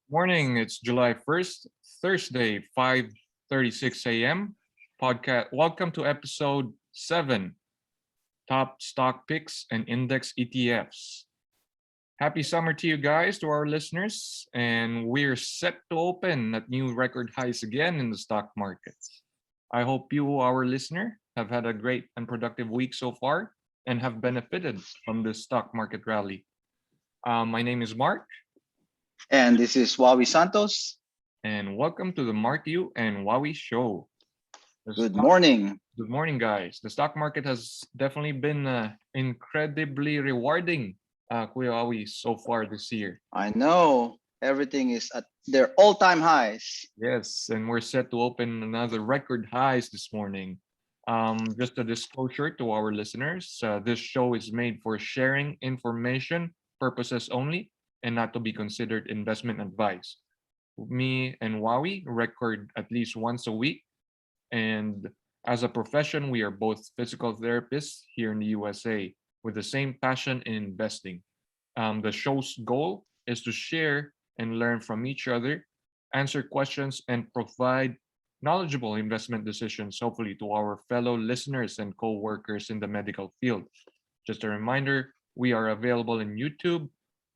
Morning, it's July 1st, Thursday, 5:36 a.m. Podcast. Welcome to episode 7, Top Stock Picks and Index ETFs. Happy summer to you guys, to our listeners, and we're set to open at new record highs again in the stock markets. I hope you, our listener, have had a great and productive week so far and have benefited from this stock market rally. My name is Mark, And this is Wawi Santos. and welcome to the Mark You and Wowie Show. The Good stock, morning. Good morning, guys. The stock market has definitely been incredibly rewarding, Kuya Wowie, so far this year. I know everything is at their all-time highs. Yes, and we're set to open another record highs this morning. Just a disclosure to our listeners, this show is made for sharing information purposes only and not to be considered investment advice. Me and Wowie record at least once a week. And as a profession, we are both physical therapists here in the USA with the same passion in investing. The show's goal is to share and learn from each other, answer questions, and provide knowledgeable investment decisions, hopefully, to our fellow listeners and co workers in the medical field. Just a reminder, we are available in YouTube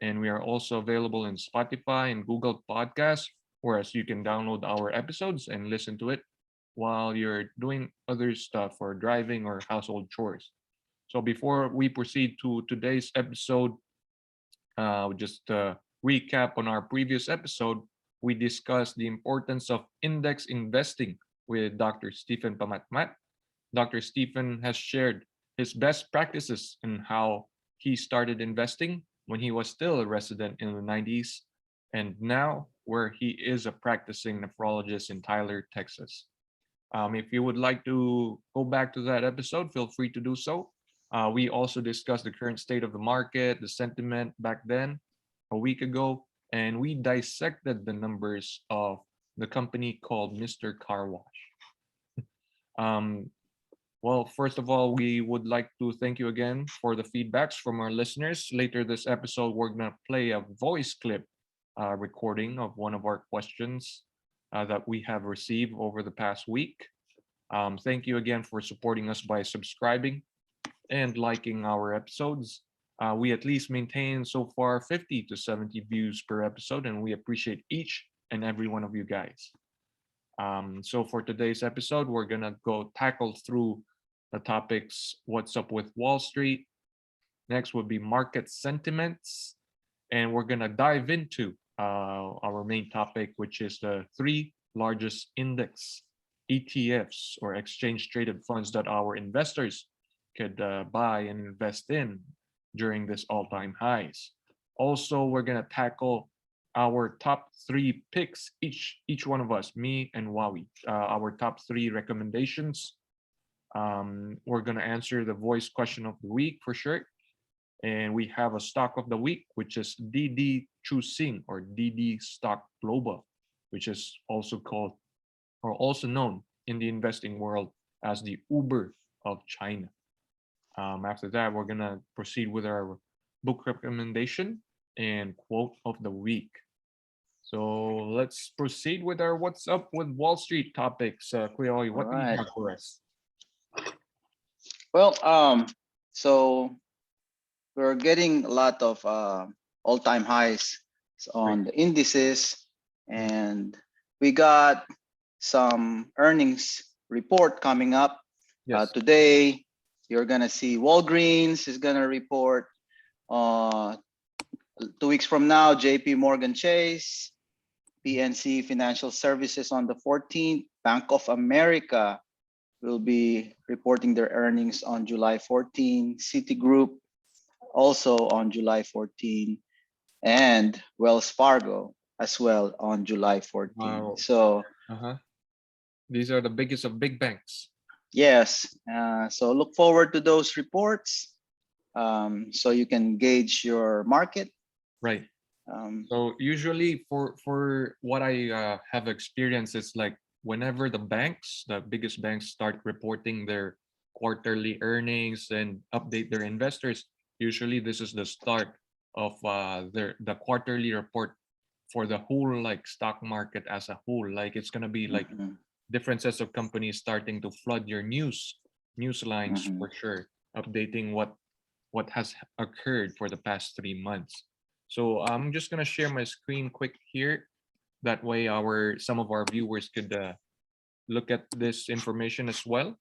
and we are also available in Spotify and Google Podcasts, whereas you can download our episodes and listen to it while you're doing other stuff or driving or household chores. So before we proceed to today's episode, just recap on our previous episode, we discussed the importance of index investing with Dr. Stephen Pamatmat. Dr. Stephen has shared his best practices and how he started investing when he was still a resident in the 90s and now where he is a practicing nephrologist in Tyler, Texas. If you would like to go back to that episode, feel free to do so. We also discussed the current state of the market, the sentiment back then, a week ago, and we dissected the numbers of the company called Mr. Car Wash. Um, well, first of all, we would like to thank you again for the feedbacks from our listeners. Later this episode, we're going to play a voice clip recording of one of our questions that we have received over the past week. Thank you again for supporting us by subscribing and liking our episodes. We at least maintain so far 50 to 70 views per episode, and we appreciate each and every one of you guys. So for today's episode, we're gonna go tackle through the topics: what's up with Wall Street. Next would be market sentiments, and we're gonna dive into our main topic, which is the three largest index ETFs or exchange traded funds that our investors could buy and invest in during this all-time highs. Also, we're gonna tackle our top three picks, each one of us, me and Wawi, our top three recommendations. We're gonna answer the voice question of the week for sure, and we have a stock of the week, which is DD Chusing or DD Stock Global, which is also called or also known in the investing world as the Uber of China. After that, we're gonna proceed with our book recommendation and quote of the week. So let's proceed with our what's up with Wall Street topics. Kuya Oy, All what do you right. have for us? Well, so we're getting a lot of all-time highs Right. on the indices, and we got some earnings report coming up Yes. today. You're gonna see Walgreens is gonna report. Uh, 2 weeks from now, JP Morgan Chase, PNC Financial Services on the 14th. Bank of America will be reporting their earnings on July 14. Citigroup also on July 14, and Wells Fargo as well on July 14. Wow. So Uh-huh. These are the biggest of big banks. yes, so look forward to those reports so you can gauge your market. Right. Um, So usually for what I have experienced, it's like whenever the biggest banks start reporting their quarterly earnings and update their investors, usually this is the start of the quarterly report for the whole like stock market as a whole. Like it's gonna be like Mhm. different sets of companies starting to flood your news lines Mhm. for sure, updating what has occurred for the past 3 months. So I'm just gonna share my screen quick here. That way, our some of our viewers could look at this information as well.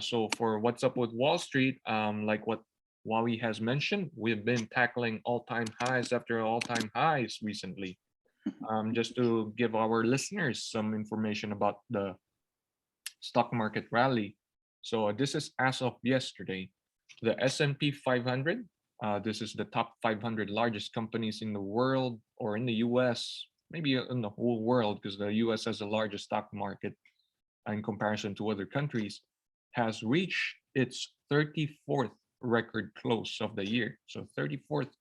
So for what's up with Wall Street, like what Huawei has mentioned, we've been tackling all-time highs after all-time highs recently. Just to give our listeners some information about the stock market rally. So this is as of yesterday. The S&P 500, this is the top 500 largest companies in the world or in the US, maybe in the whole world, because the US has the largest stock market in comparison to other countries, has reached its 34th record close of the year. So 34th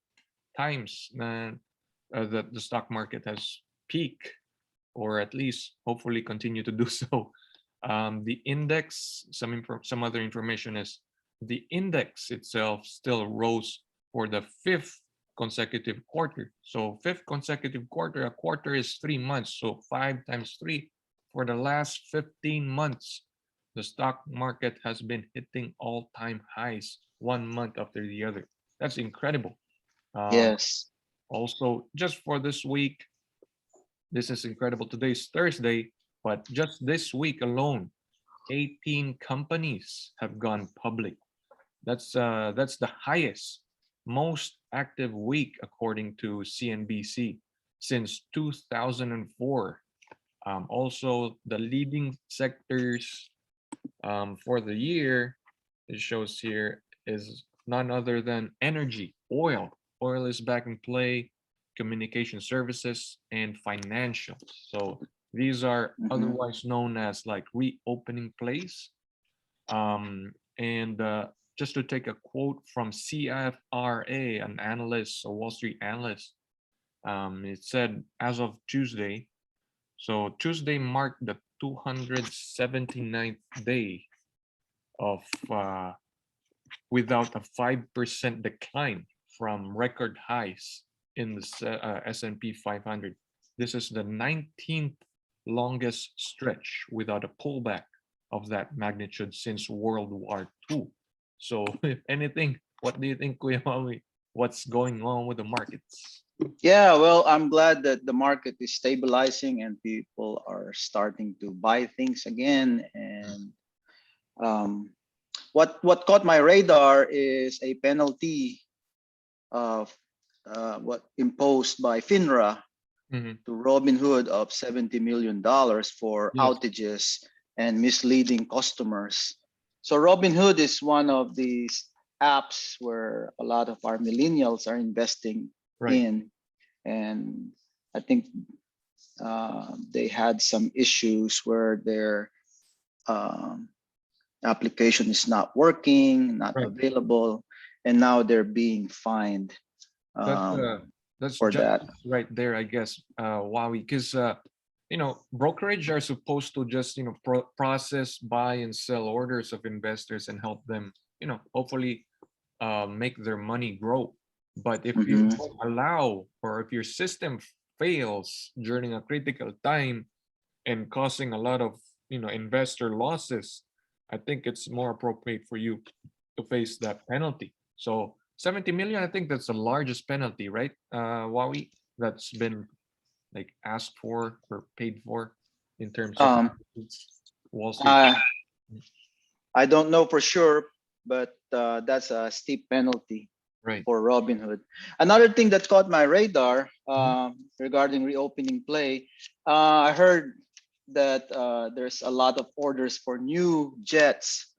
times that the stock market has peaked, or at least hopefully continue to do so. The index, some other information is the index itself still rose for the fifth consecutive quarter. So fifth consecutive quarter, a quarter is 3 months. So 5 times 3 for the last 15 months, the stock market has been hitting all-time highs 1 month after the other. That's incredible. Um, Yes. Also, just for this week, this is incredible. Today's Thursday, but just this week alone, 18 companies have gone public. That's the highest, most active week according to CNBC since 2004. Also, the leading sectors for the year, it shows here, is none other than energy, oil. Oil is back in play, communication services, and financial. So these are Mhm. otherwise known as like reopening plays. And just to take a quote from CFRA, an analyst, a Wall Street analyst, it said as of Tuesday, so Tuesday marked the 279th day of without a 5% decline from record highs in the S&P 500. This is the 19th longest stretch without a pullback of that magnitude since World War II. So, if anything, what do you think, Kuya Mami? What's going on with the markets? Yeah, well, I'm glad that the market is stabilizing and people are starting to buy things again. And um, what caught my radar is a penalty of what imposed by FINRA Hmm. to Robinhood of $70 million for Yes, outages and misleading customers. So Robinhood is one of these apps where a lot of our millennials are investing right, in, and I think they had some issues where their um, application is not working, not right. available, and now they're being fined That's um, that's for just that. right there, I guess, Wowie, because brokerage are supposed to just process, buy, and sell orders of investors and help them, hopefully, make their money grow. But if you Mhm. don't allow, or if your system fails during a critical time and causing a lot of investor losses, I think it's more appropriate for you to face that penalty. So 70 million, I think that's the largest penalty, right? Wowie, that's been like asked for or paid for in terms of Um, Wall Street. I I don't know for sure, but that's a steep penalty Right. for Robinhood. Another thing that caught my radar Mhm. regarding reopening play, I heard that there's a lot of orders for new jets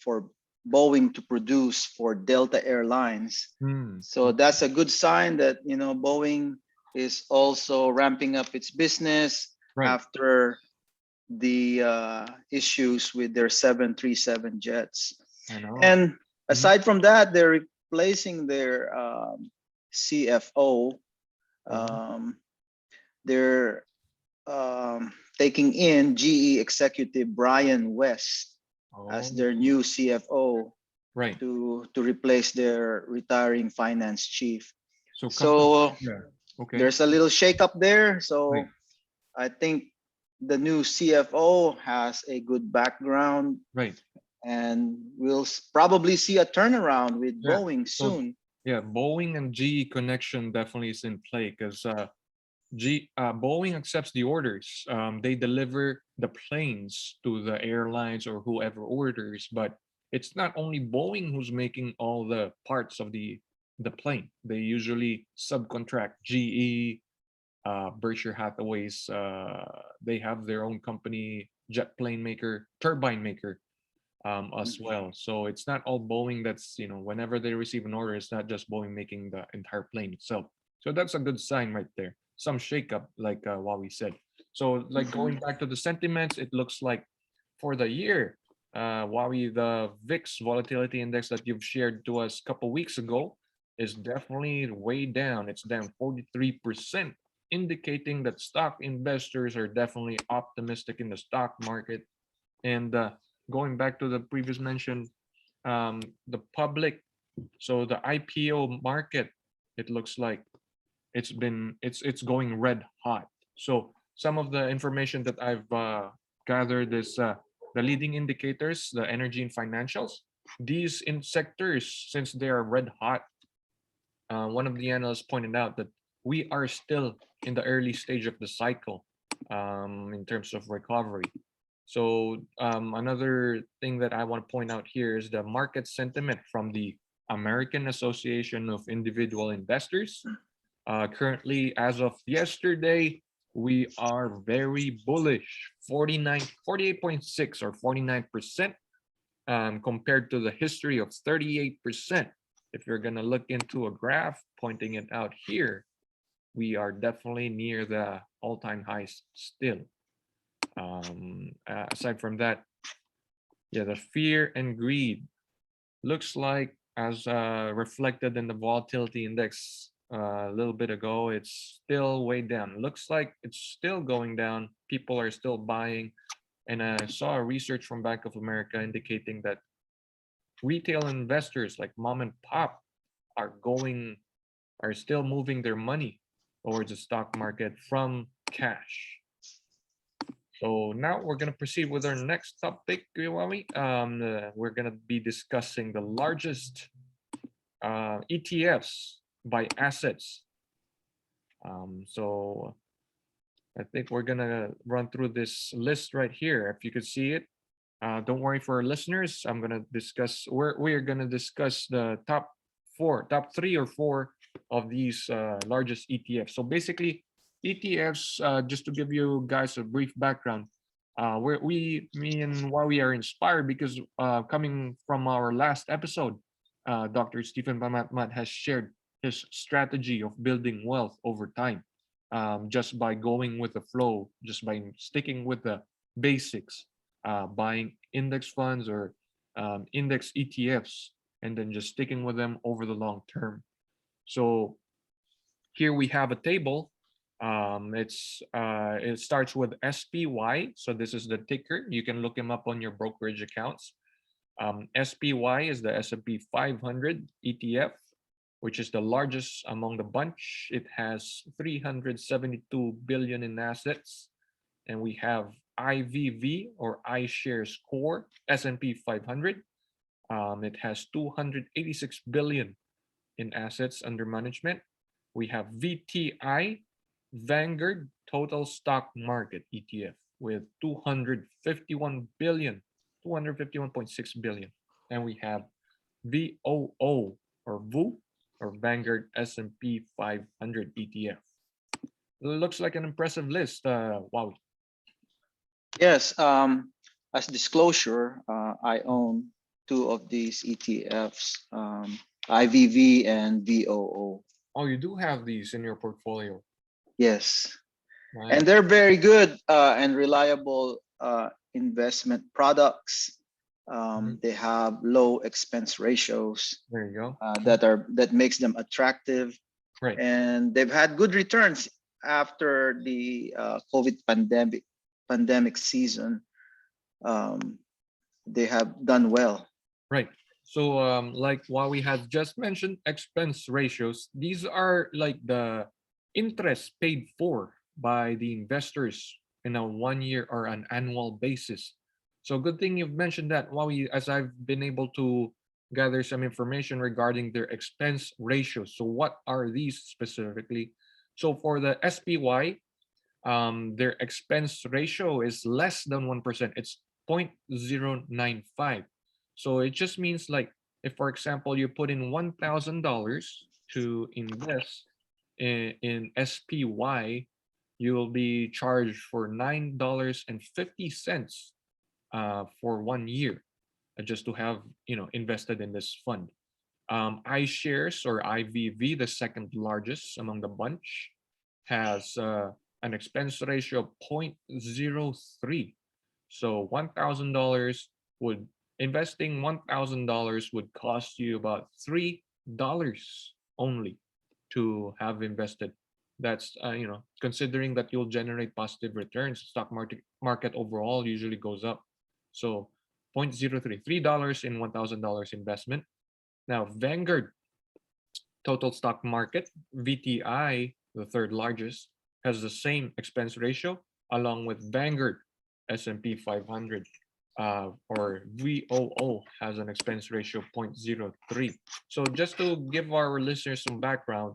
for Boeing to produce for Delta Airlines. Hmm. So that's a good sign that Boeing is also ramping up its business Right. after the issues with their 737 jets. I know. And Mhm. aside from that, they're replacing their CFO. Oh, Um, they're taking in GE executive Brian West as oh, their new CFO right. to replace their retiring finance chief. So company, So yeah. Okay. There's a little shakeup there. Right. So I think the new CFO has a good background, Right. and we'll probably see a turnaround with Yeah. Boeing So soon. yeah, Boeing and GE connection definitely is in play because Boeing accepts the orders. They deliver the planes to the airlines or whoever orders, but it's not only Boeing who's making all the parts of the plane. They usually subcontract GE, Berkshire Hathaway's. They have their own company, jet plane maker, turbine maker, as Mhm. well. So it's not all Boeing. That's whenever they receive an order, it's not just Boeing making the entire plane itself. So that's a good sign right there. Some shakeup, like what we said. So like going Mhm. back to the sentiments, it looks like for the year, Huawei, the VIX volatility index that you've shared to us a couple weeks ago is definitely way down. It's down 43%, indicating that stock investors are definitely optimistic in the stock market. And going back to the previous mention, the public, so the IPO market, it looks like it's going red hot. So some of the information that I've gathered is the leading indicators, the energy and financials. These in sectors, since they are red hot, one of the analysts pointed out that we are still in the early stage of the cycle in terms of recovery. So another thing that I want to point out here is the market sentiment from the American Association of Individual Investors. Currently, as of yesterday, we are very bullish, 48.6 or 49%, compared to the history of 38%. If you're going to look into a graph pointing it out here, we are definitely near the all-time highs still. Aside from that, yeah, the fear and greed looks like, as reflected in the volatility index a little bit ago, it's still way down. Looks like it's still going down. People are still buying. And I saw a research from Bank of America indicating that retail investors like mom and pop are going are still moving their money towards the stock market from cash. So now we're going to proceed with our next topic, Kiwami. We're going to be discussing the largest ETFs by assets. So I think we're going to run through this list right here. If you could see it, don't worry for our listeners. I'm going to discuss, we are going to discuss the top three or four of these largest ETFs. So basically, ETFs, just to give you guys a brief background, me and why we are inspired because coming from our last episode, Dr. Stephen Pamatmat has shared his strategy of building wealth over time, just by going with the flow, just by sticking with the basics, buying index funds or index ETFs, and then just sticking with them over the long term. So here we have a table. It starts with SPY. So this is the ticker. You can look him up on your brokerage accounts. SPY is the S&P 500 ETF, which is the largest among the bunch. It has 372 billion in assets. And we have IVV or iShares Core S&P 500. It has 286 billion in assets under management. We have VTI, Vanguard Total Stock Market ETF, with 251 billion, 251.6 billion. And we have VOO or VOO or Vanguard S&P 500 ETF. Looks like an impressive list. Wow. Yes. As disclosure, I own two of these ETFs, IVV and VOO. Oh, you do have these in your portfolio. Yes, and Nice. they're very good and reliable investment products. Mhm. They have low expense ratios There you go. that makes them attractive, Right. and they've had good returns after the COVID pandemic season. Um, they have done well. Right. So, like what we had just mentioned, expense ratios. These are like the interest paid for by the investors in a 1 year or an annual basis. So good thing you've mentioned that, Wowie, as I've been able to gather some information regarding their expense ratios. So what are these specifically? So for the SPY, their expense ratio is less than 1%. It's 0.095. So it just means like if, for example, you put in $1,000 to invest in SPY, you will be charged for $9.50 for 1 year, just to have invested in this fund. iShares or IVV, the second largest among the bunch, has an expense ratio of 0.03. So $1,000 would investing $1,000 would cost you about $3 only to have invested. That's considering that you'll generate positive returns. Stock market overall usually goes up. So 0.03, $3 in $1,000 investment. Now Vanguard total stock market, VTI, the third largest, has the same expense ratio along with Vanguard S&P 500, or VOO, has an expense ratio of 0.03. So just to give our listeners some background,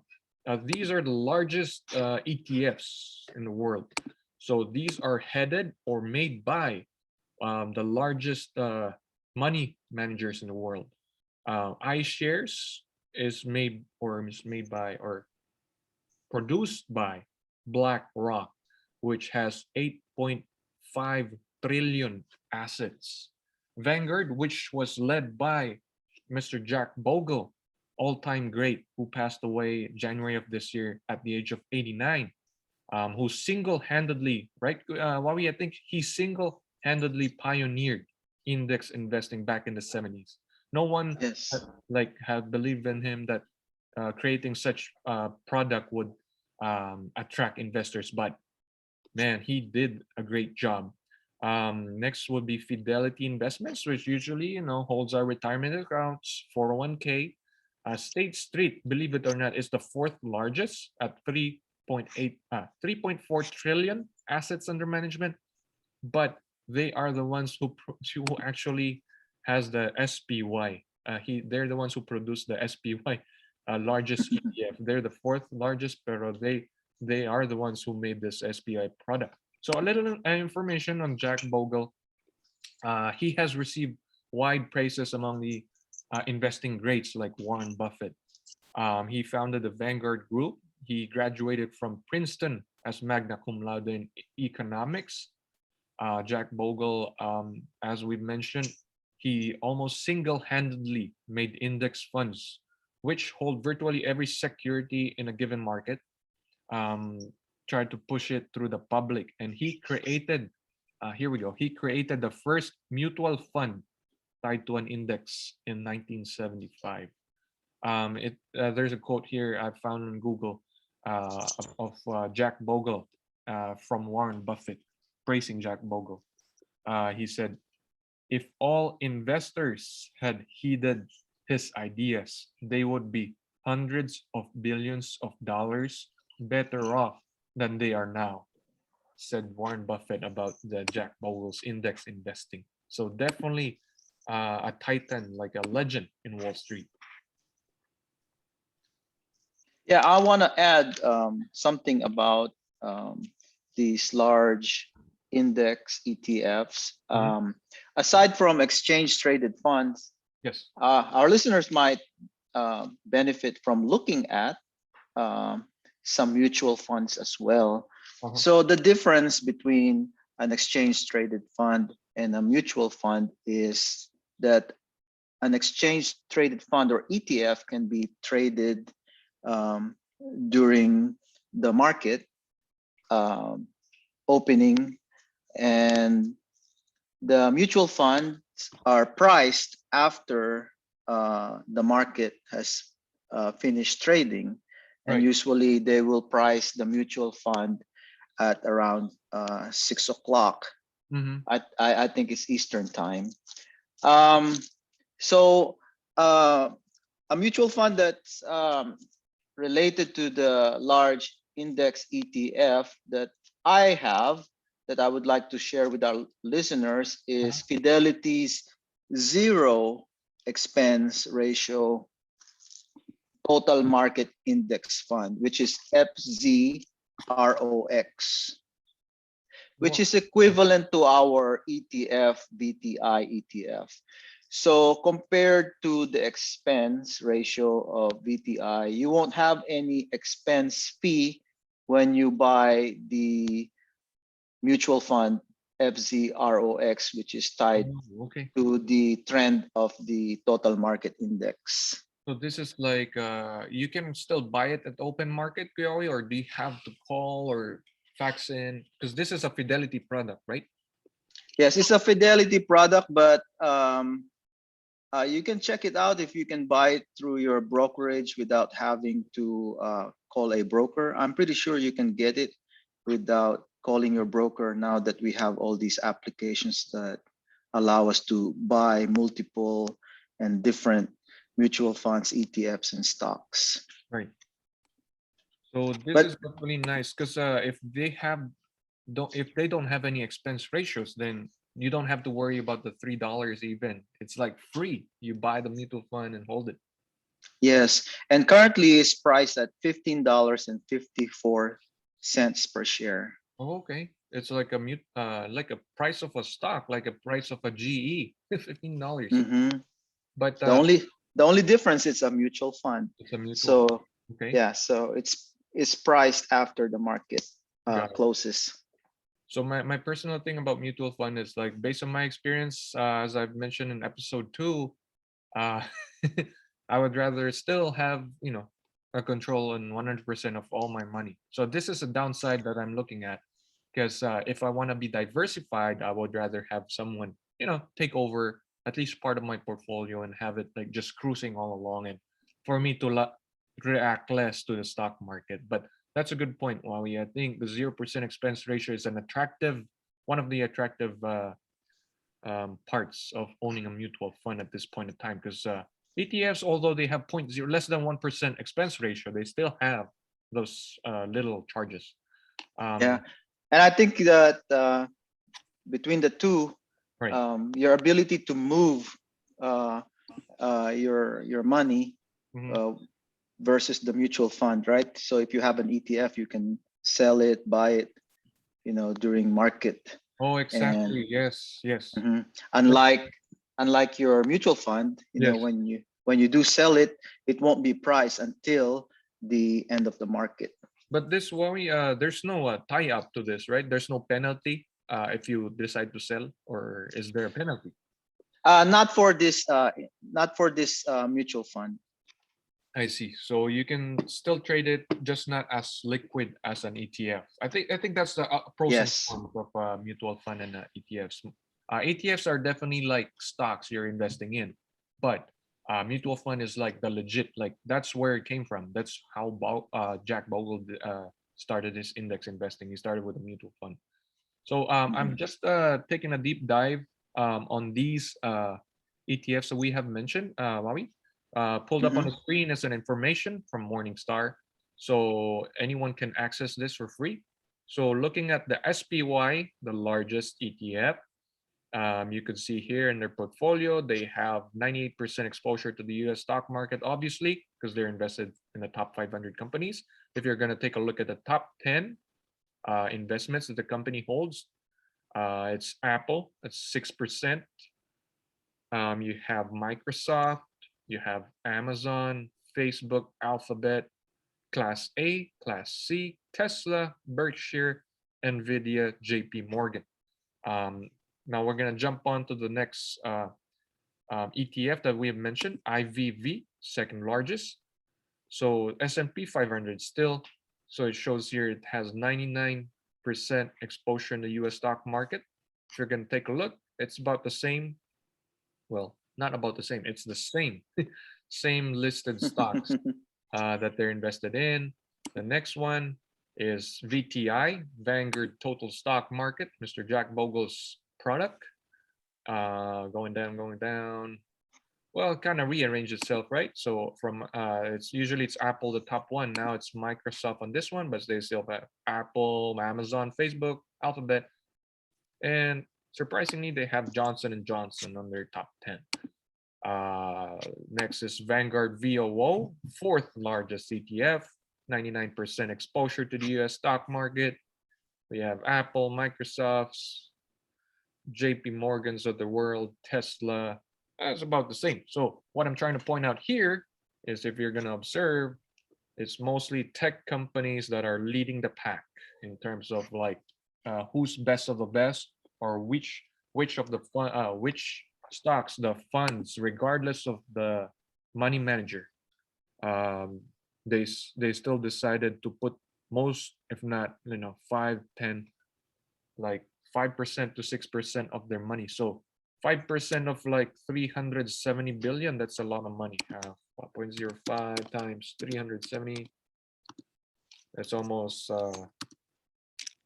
these are the largest ETFs in the world. So these are headed or made by the largest money managers in the world. iShares is made by or produced by BlackRock, which has 8.5 trillion assets. Vanguard, which was led by Mr. Jack Bogle, all-time great, who passed away January of this year at the age of 89, who single-handedly, right, Wawi, I think he single-handedly pioneered index investing back in the 70s. No one Yes. had believed in him that creating such product would attract investors, but man, he did a great job. Next would be Fidelity Investments, which usually holds our retirement accounts, 401k. State Street, believe it or not, is the fourth largest at 3.4 trillion assets under management, but they are the ones who actually has the SPY. They're the ones who produce the SPY, largest ETF. They're the fourth largest, pero they are the ones who made this SPY product. So a little information on Jack Bogle. He has received wide praises among the investing greats like Warren Buffett. He founded the Vanguard Group. He graduated from Princeton as magna cum laude in economics. Jack Bogle, as we mentioned, he almost single-handedly made index funds, which hold virtually every security in a given market, tried to push it through the public. And he created, here we go, he created the first mutual fund tied to an index in 1975. There's a quote here I found on Google of Jack Bogle from Warren Buffett praising Jack Bogle. He said, "If all investors had heeded his ideas, they would be hundreds of billions of dollars better off than they are now," said Warren Buffett about the Jack Bogle's index investing. So definitely a titan, like a legend in Wall Street. Yeah, I want to add something about these large index ETFs. Aside from exchange traded funds, Yes. our listeners might benefit from looking at some mutual funds as well. So the difference between an exchange traded fund and a mutual fund is that an exchange traded fund or ETF can be traded during the market opening, and the mutual funds are priced after the market has finished trading, and Right. usually they will price the mutual fund at around 6 o'clock. I think it's Eastern time. So a mutual fund that's related to the large index ETF that I have that I would like to share with our listeners is Fidelity's zero expense ratio total market index fund, which is FZROX, which Well, is equivalent to our ETF, VTI ETF. So compared to the expense ratio of VTI, you won't have any expense fee when you buy the mutual fund FZROX, which is tied okay. to the trend of the total market index. So this is like you can still buy it at open market, Pioli, or do you have to call or fax in? Because this is a Fidelity product, right? Yes, it's a Fidelity product, but you can check it out if you can buy it through your brokerage without having to call a broker. I'm pretty sure you can get it without calling your broker now that we have all these applications that allow us to buy multiple and different mutual funds, ETFs, and stocks. Right. So this But is really nice because if they don't have any expense ratios, then you don't have to worry about the $3 even. It's like free. You buy the mutual fund and hold it. yes, and currently it's priced at $15.54 per share. Oh, okay. It's like like a price of a stock, like a price of a GE, $15. Mhm. But The only the only difference is a mutual fund. it's a mutual So fund. Okay, yeah, so it's priced after the market got it. closes. So my personal thing about mutual fund is like based on my experience, as I've mentioned in episode 2, uh, I would rather still have, a control on 100% of all my money. So this is a downside that I'm looking at because if I want to be diversified, I would rather have someone, take over at least part of my portfolio and have it like just cruising all along and for me to react less to the stock market. But that's a good point, Wally. I think the 0% expense ratio is one of the attractive parts of owning a mutual fund at this point in time because ETFs, although they have point zero less than 1% expense ratio, they still have those little charges. Yeah, Um, and I think that between the two, right. your ability to move uh, your money Mhm. uh, versus the mutual fund, right? So if you have an ETF, you can sell it, buy it, during market. Oh, And exactly. Yes, yes. mhm, But unlike your mutual fund, yes, when you do sell it, it won't be priced until the end of the market. but this worry, there's no tie up to this, right? There's no penalty if you decide to sell, or is there a penalty? Not for this mutual fund. I see. So you can still trade it, just not as liquid as an ETF. I think that's the pros and Yes. cons of mutual fund and ETFs. ETFs are definitely like stocks you're investing in, but mutual fund is like the legit. Like that's where it came from. That's how Jack Bogle started his index investing. He started with a mutual fund. So I'm Mhm. just taking a deep dive on these ETFs that we have mentioned, Maui. Pulled up on the Mhm. screen as an information from Morningstar. So anyone can access this for free. So looking at the SPY, the largest ETF, you can see here in their portfolio, they have 98% exposure to the US stock market, obviously, because they're invested in the top 500 companies. If you're going to take a look at the top 10 investments that the company holds, it's Apple, that's 6%. You have Microsoft, you have Amazon, Facebook, Alphabet, Class A, Class C, Tesla, Berkshire, Nvidia, JP Morgan. Um, Now we're going to jump on to the next ETF that we have mentioned, IVV, second largest. So S&P 500 still, so it shows here it has 99% exposure in the US stock market. If you're going to take a look, it's about the same. Well, not about the same, it's the same. Same listed stocks that they're invested in. The next one is VTI, Vanguard Total Stock Market, Mr. Jack Bogle's product. Going down, going down. well, kind of rearrange itself, right? So from it's usually it's Apple the top one. Now it's Microsoft on this one, but they still have Apple, Amazon, Facebook, Alphabet, and surprisingly, they have Johnson and Johnson on their top 10. Next is Vanguard VOO, fourth largest ETF, 99% exposure to the US stock market. We have Apple, Microsoft's, JP Morgan's of the world, Tesla. It's about the same. So what I'm trying to point out here is if you're going to observe, it's mostly tech companies that are leading the pack in terms of like who's best of the best, or which of the which stocks the funds, regardless of the money manager, um, they still decided to put most, if not 5, 10, like 5% to 6% of their money. So 5% of like 370 billion, that's a lot of money. 1.05 times 370, that's almost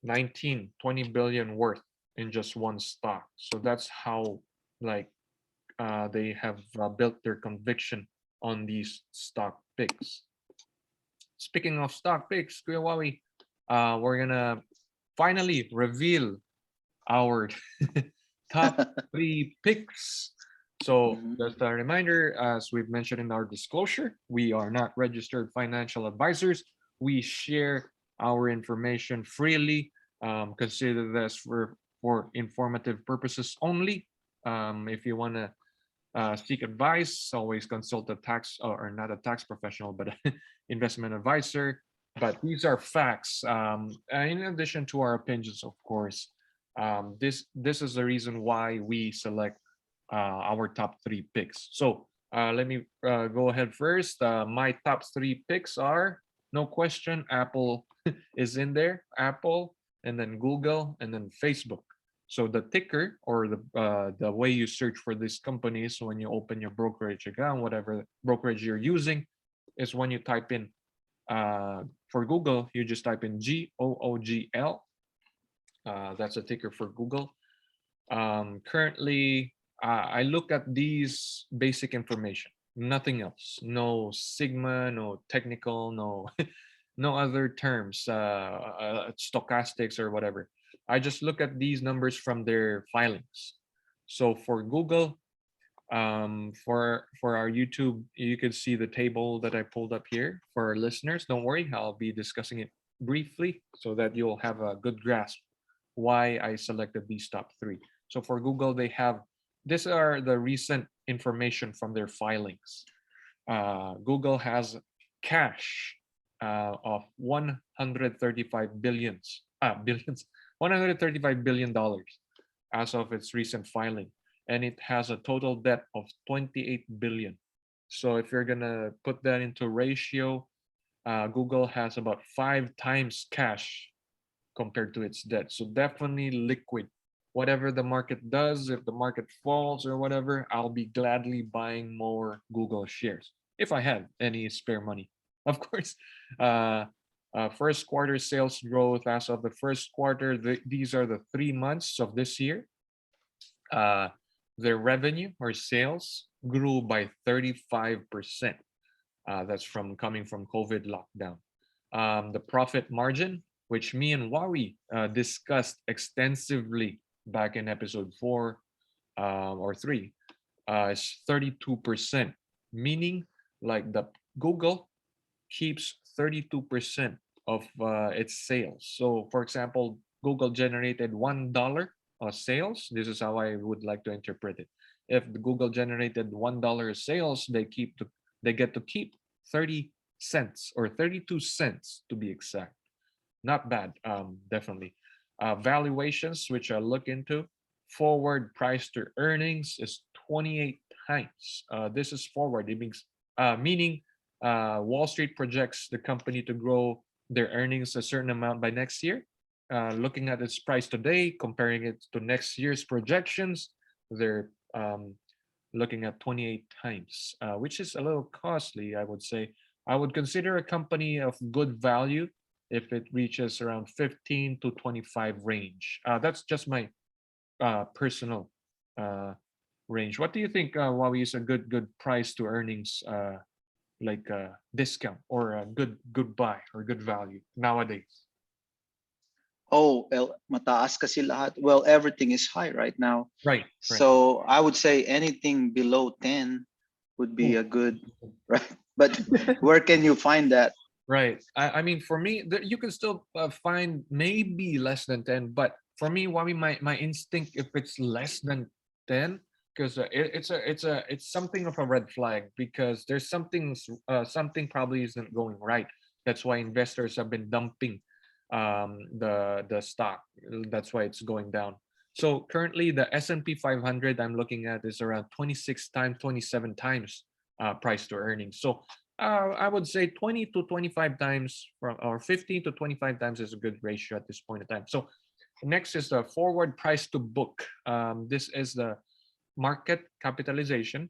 19-20 billion worth in just one stock. So that's how like they have built their conviction on these stock picks. Speaking of stock picks, Kuya Wawi, we're gonna finally reveal our top 3 picks. So Mhm. just a reminder, as we've mentioned in our disclosure, we are not registered financial advisors. We share our information freely. Consider this for informative purposes only. If you want to seek advice, always consult a tax, or not a tax professional, but investment advisor. But these are facts. In addition to our opinions, of course, this is the reason why we select our top 3 picks. So let me go ahead first. My top 3 picks are, no question, Apple is in there. Apple, and then Google, and then Facebook. So the ticker, or the way you search for these companies when you open your brokerage account, whatever brokerage you're using, is when you type in for Google, you just type in GOOGL. That's a ticker for Google. Currently, I look at these basic information, nothing else. No Sigma, no technical, no no other terms, stochastics or whatever. I just look at these numbers from their filings. So for Google, for our YouTube, you could see the table that I pulled up here. For our listeners, don't worry, I'll be discussing it briefly so that you'll have a good grasp why I selected these top 3. So for Google, they have, these are the recent information from their filings. Google has cash of 135 billions, 135 billion dollars as of its recent filing, and it has a total debt of 28 billion. So if you're gonna put that into ratio, Google has about 5 times cash compared to its debt. So definitely liquid. Whatever the market does, if the market falls or whatever, I'll be gladly buying more Google shares if I have any spare money. Of course, first quarter sales growth as of the first quarter, these are the 3 months of this year. Uh, their revenue or sales grew by 35%. That's from coming from COVID lockdown. The profit margin, which me and Wari discussed extensively back in episode 4 or 3, is 32%, meaning like the Google keeps 32% of its sales. So, for example, Google generated $1 of sales. This is how I would like to interpret it. If the Google generated $1 of sales, they get to keep 30 cents or 32 cents to be exact. Not bad, definitely. Valuations, which I look into, forward price to earnings is 28 times. This is forward. It means meaning Wall Street projects the company to grow their earnings a certain amount by next year. Looking at its price today, comparing it to next year's projections, they're looking at 28 times, which is a little costly, I would say. I would consider a company of good value if it reaches around 15 to 25 range. That's just my personal uh, range. What do you think, Huawei, is a good price to earnings, like a discount or a good buy or good value nowadays? Oh, well, mataas kasi lahat. Well, everything is high right now. Right, right. So I would say anything below 10 would be Ooh. a good, right? But where can you find that? Right. I mean, for me, you can still find maybe less than 10, but for me, Wami, my instinct, if it's less than 10, because it's something of a red flag because there's something probably isn't going right. That's why investors have been dumping the stock. That's why it's going down. So currently, the S&P 500 I'm looking at is around 26 times, 27 times price to earnings. So I would say 20 to 25 times from, or 15 to 25 times is a good ratio at this point in time. So next is the forward price to book. This is the market capitalization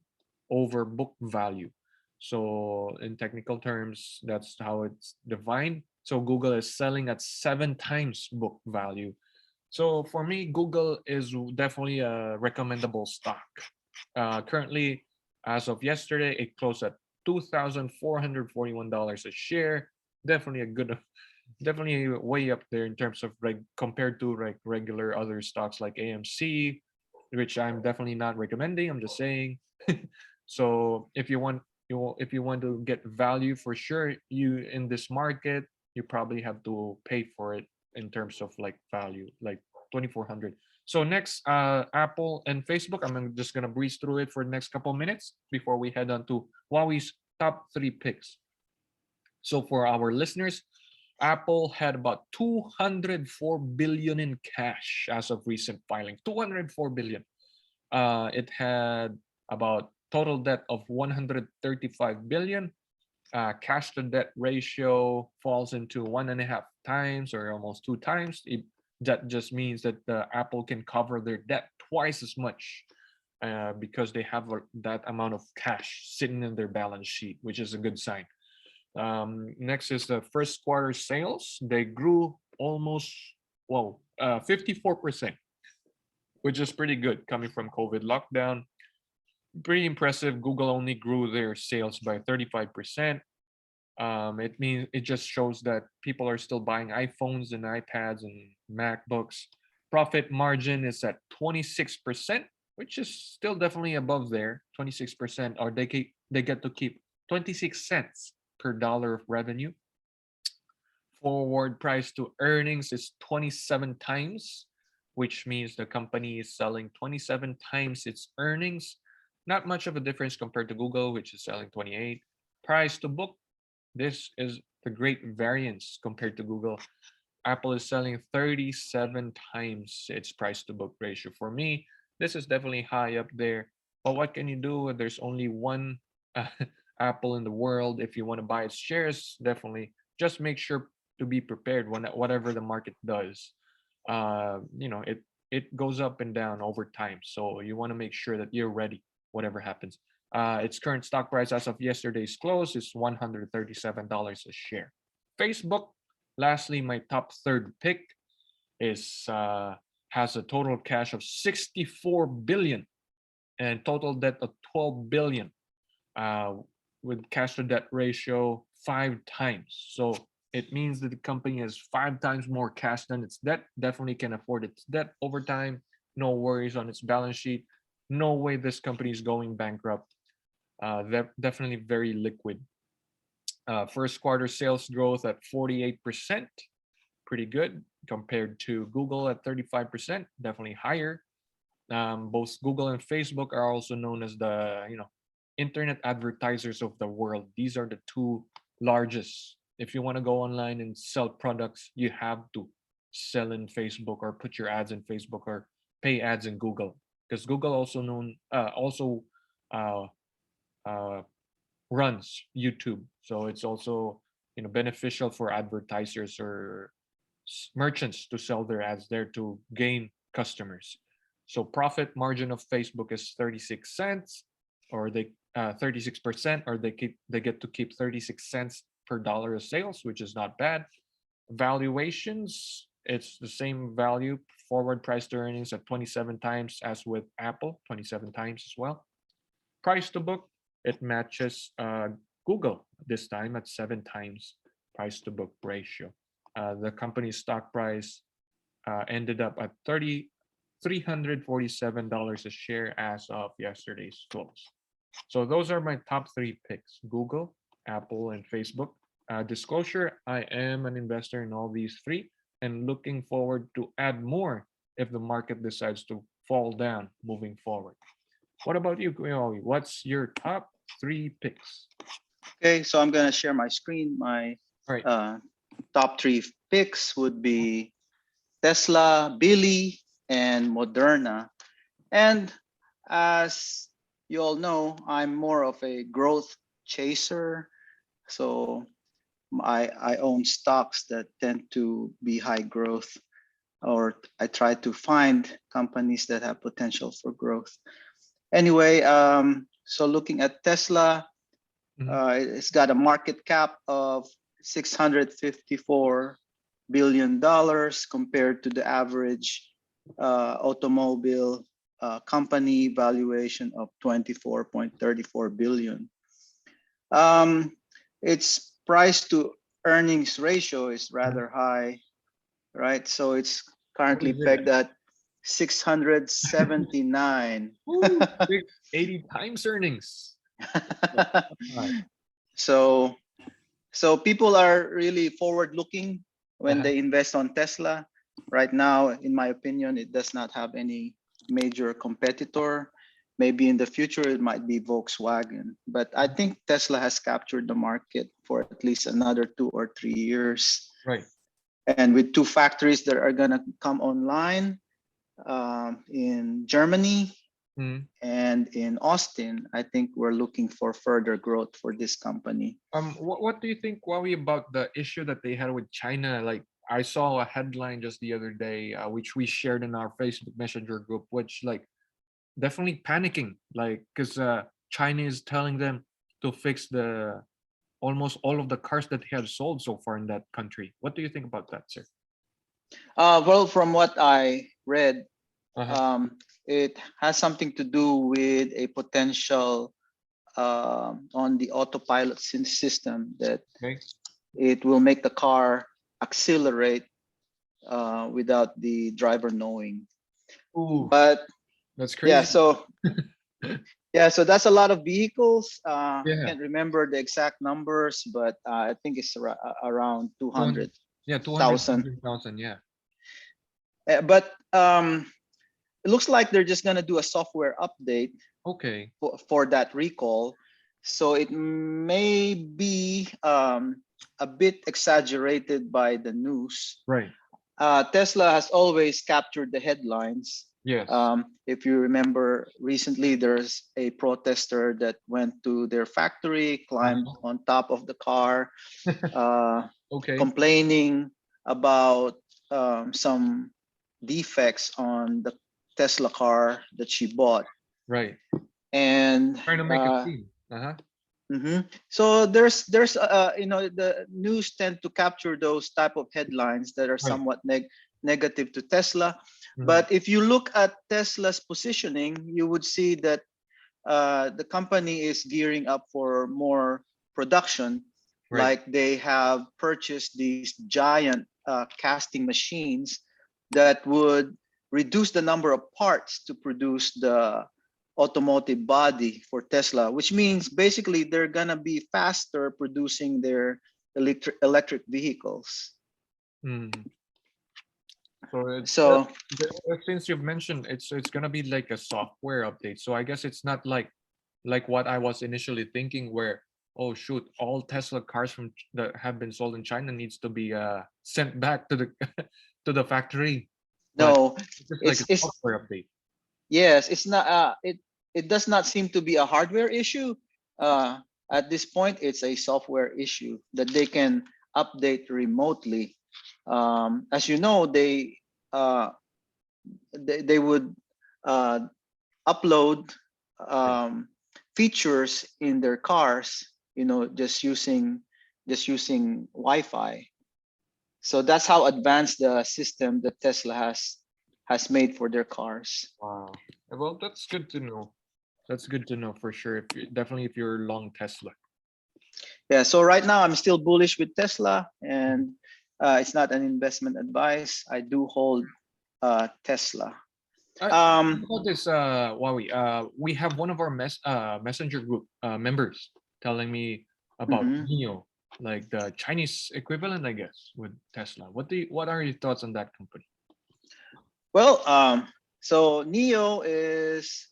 over book value. So in technical terms, that's how it's defined. So Google is selling at 7 times book value. So for me, Google is definitely a recommendable stock. Currently, as of yesterday, it closed at $2,441 a share. Definitely a good, definitely way up there in terms of compared to like regular other stocks like AMC, which I'm definitely not recommending. I'm just saying. So if you want to get value for sure, you in this market, you probably have to pay for it in terms of like value, like 2,400. So next, Apple and Facebook. Just gonna breeze through it for the next couple minutes before we head on to Huawei's top three picks. So for our listeners, Apple had about 204 billion in cash as of recent filing. 204 billion. It had about total debt of 135 billion. Cash to debt ratio falls into 1.5 times or almost 2 times. That just means that the Apple can cover their debt twice as much because they have that amount of cash sitting in their balance sheet, which is a good sign. Next is the first quarter sales. They grew almost, 54%, which is pretty good coming from COVID lockdown. Pretty impressive. Google only grew their sales by 35%. It means it just shows that people are still buying iPhones and iPads and MacBooks. Profit margin is at 26%, which is still definitely above there. 26%, or they get to keep 26 cents per dollar of revenue. Forward price to earnings is 27 times, which means the company is selling 27 times its earnings. Not much of a difference compared to Google, which is selling 28. Price to book, this is the great variance compared to Google. Apple is selling 37 times its price to book ratio. For me, this is definitely high up there. But what can you do? There's only one uh, Apple in the world. If you want to buy its shares, definitely just make sure to be prepared when whatever the market does. It goes up and down over time. So you want to make sure that you're ready, whatever happens. Its current stock price as of yesterday's close is $137 a share. Facebook, lastly, my top third pick is has a total cash of 64 billion and total debt of 12 billion, uh, with cash to debt ratio 5 times. So it means that the company has 5 times more cash than its debt. Definitely can afford its debt over time. No worries on its balance sheet. No way this company is going bankrupt. Definitely very liquid. First quarter sales growth at 48%, pretty good compared to Google at 35%, definitely higher. Both Google and Facebook are also known as the internet advertisers of the world. These are the two largest. If you want to go online and sell products, you have to sell in Facebook or put your ads in Facebook or pay ads in Google, because Google also uh, uh, runs YouTube. So it's also beneficial for advertisers or merchants to sell their ads there to gain customers. So profit margin of Facebook is 36 cents, or they 36%, or they get to keep 36 cents per dollar of sales, which is not bad. Valuations, It's the same value, forward price to earnings at 27 times as with Apple, 27 times as well. Price to book, it matches Google this time at 7 times price to book ratio. The company's stock price ended up at $347 a share as of yesterday's close. So those are my top three picks: Google, Apple, and Facebook. Disclosure, I am an investor in all these three and looking forward to add more if the market decides to fall down moving forward. What about you, Kuyawi? What's your top three picks? Okay, so I'm gonna share my screen. My All right. top three picks would be Tesla, Billy, and Moderna. And as you all know, I'm more of a growth chaser. So I own stocks that tend to be high growth, or I try to find companies that have potential for growth. Anyway, so looking at Tesla, it's got a market cap of $654 billion compared to the average automobile company valuation of 24.34 billion. Its price to earnings ratio is rather high, right? So it's What currently is it? pegged at 679. Ooh, 80 times earnings. so so people are really forward looking when Uh-huh. they invest on Tesla. Right now, in my opinion, it does not have any major competitor. Maybe in the future it might be Volkswagen, but I think Tesla has captured the market for at least another 2 or 3 years. Right. And with two factories that are gonna come online in Germany Mhm. and in Austin, I think we're looking for further growth for this company. What do you think, Huawei, about the issue that they had with China? Like, I saw a headline just the other day, which we shared in our Facebook Messenger group, which like definitely panicking, like because China is telling them to fix the almost all of the cars that they have sold so far in that country. What do you think about that, sir? Well, from what I read, Uh-huh. um, it has something to do with a potential on the autopilot system that Okay. it will make the car accelerate without the driver knowing. Ooh, But that's yeah, crazy. so yeah, so that's a lot of vehicles. I Yeah, can't remember the exact numbers, but I think it's around 200. 200,000. Yeah, 200 something. Yeah. But it looks like they're just gonna do a software update Okay. for that recall. So it may be a bit exaggerated by the news. Right. Tesla has always captured the headlines. Yes. If you remember, recently there's a protester that went to their factory, climbed Uh-huh. on top of the car, uh, Okay. complaining about some defects on the Tesla car that she bought. Right. And Trying to make a scene. Uh-huh. so there's the news tend to capture those type of headlines that are Right. somewhat negative to Tesla. Mhm. But if you look at Tesla's positioning, you would see that the company is gearing up for more production. Right. Like they have purchased these giant casting machines that would reduce the number of parts to produce the automotive body for Tesla, which means basically they're gonna be faster producing their electric vehicles. Mhm. So So since you've mentioned it's gonna be like a software update. So I guess it's not like what I was initially thinking, where oh shoot, all Tesla cars that have been sold in China needs to be sent back to the to the factory. But no, it's just like a it's software update. yes, it's not. It does not seem to be a hardware issue. Uh, at this point, it's a software issue that they can update remotely. As you know, uh, they would uh, upload Right. features in their cars. You know, just using Wi-Fi. So that's how advanced the system that Tesla has made for their cars. Wow. Well, that's good to know. That's good to know for sure. Definitely if you're long Tesla. Yeah, so right now I'm still bullish with Tesla, and it's not an investment advice. I do hold Tesla. What about this, Huawei? We have one of our messenger group members telling me about Mhm. NIO, like the Chinese equivalent, I guess, with Tesla. What are your thoughts on that company? Well, so Neo is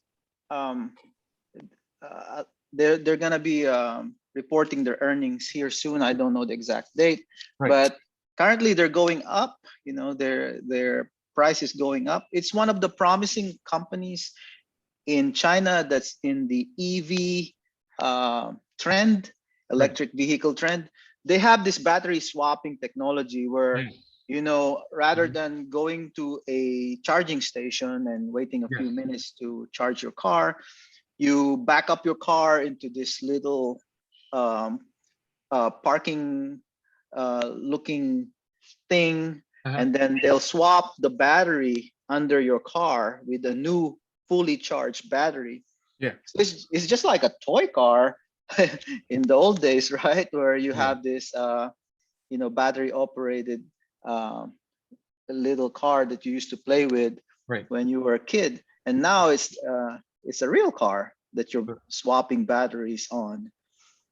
um, uh, they're gonna be reporting their earnings here soon. I don't know the exact date, Right. but currently they're going up. You know, their price is going up. It's one of the promising companies in China that's in the EV trend, Right. electric vehicle trend. They have this battery swapping technology where, Yes. you know, rather Mhm. than going to a charging station and waiting a few Yes. minutes to charge your car, you back up your car into this little um, parking looking thing, Uh-huh. and then they'll swap the battery under your car with a new fully charged battery. Yeah. So it's just like a toy car in the old days, right? Where you Yeah. have this, you know, battery operated um, little car that you used to play with Right. when you were a kid, and now it's a real car that you're Sure. swapping batteries on.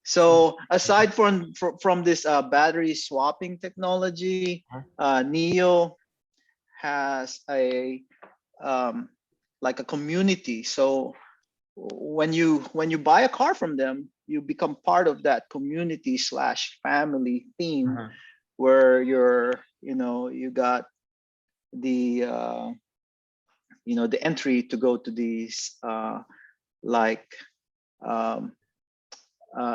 So, So aside from this battery swapping technology, uh-huh. Neo has a um, like a community. So when you buy a car from them, you become part of that community slash family theme Uh-huh. where you know, you got the the entry to go to these like um,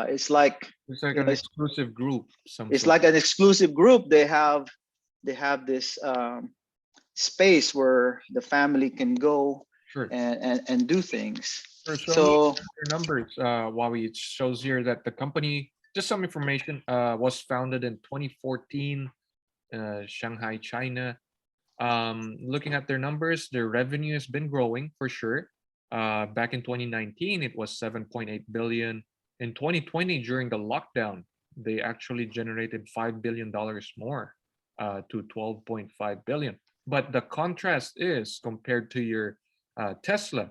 it's like, It's like you know, an exclusive group, some it's sort. like an exclusive group. They have this space where the family can go Sure. and do things. Sure. So I'm looking So at your numbers, Huawei. It shows here that the company, just some information, was founded in 2014, Shanghai, China. Looking at their numbers, their revenue has been growing for sure. Back in 2019, it was 7.8 billion. In 2020, during the lockdown, they actually generated $5 billion more, to 12.5 billion. But the contrast is compared to your Tesla,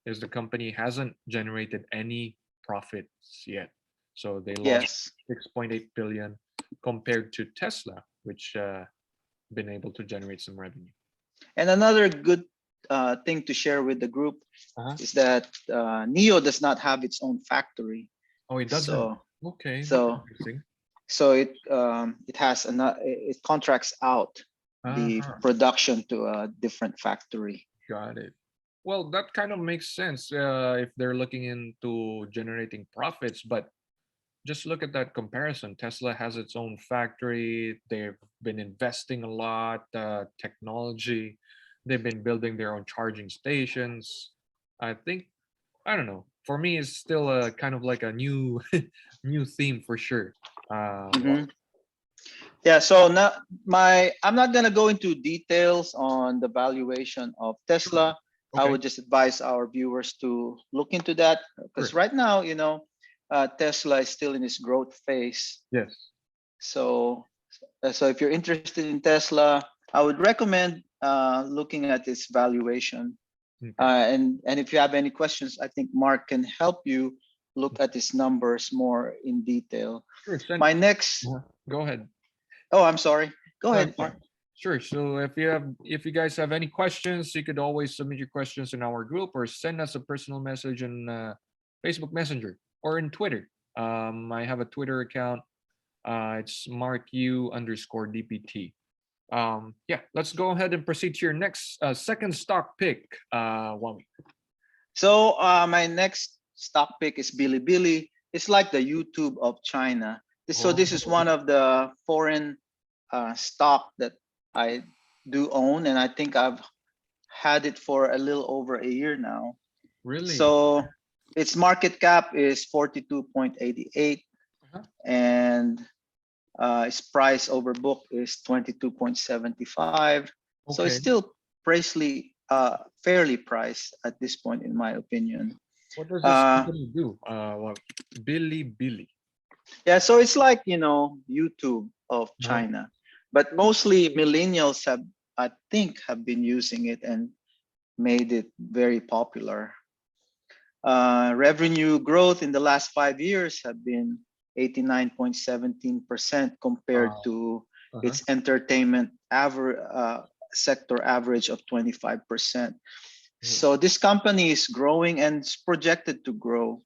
is the company hasn't generated any profits yet. So they lost yes, 6.8 billion compared to Tesla, which been able to generate some revenue. and another good thing to share with the group Uh-huh. is that Neo does not have its own factory. Oh, it doesn't. So Okay, that's so interesting. so it contracts out the Uh-huh. production to a different factory. Got it. Well, that kind of makes sense if they're looking into generating profits, but just look at that comparison. Tesla has its own factory. They've been investing a lot, technology. They've been building their own charging stations. I think, I don't know. For me, it's still a kind of like a new new theme for sure. Well, Mhm. Yeah, so now I'm not gonna go into details on the valuation of sure. Tesla. I Okay. would just advise our viewers to look into that because Sure. right now, you know, Tesla is still in its growth phase. Yes. So, so if you're interested in Tesla, I would recommend looking at its valuation. Okay. And if you have any questions, I think Mark can help you look at his numbers more in detail. Sure. My next, Go ahead. oh, I'm sorry. Go No, ahead, it's fine. Mark. Sure. So if you guys have any questions, you could always submit your questions in our group or send us a personal message in Facebook Messenger or in Twitter. I have a Twitter account. It's marku_dpt. Yeah, let's go ahead and proceed to your next second stock pick. Wami. So my next stock pick is Bilibili. It's like the YouTube of China. So this is Oh, one of the foreign stock that I do own, and I think I've had it for a little over a year now. really? So its market cap is 42.88, Uh-huh. and Its price over book is 22.75. So it's Okay. still fairly priced at this point, in my opinion. What does this Uh, company do? What? Billy Billy. yeah, so it's like, YouTube of Uh-huh. China, but mostly millennials I think, have been using it and made it very popular. Revenue growth in the last 5 years have been 89.17% compared Uh, to uh-huh. its entertainment sector average of 25%. Mhm. So this company is growing and is projected to grow.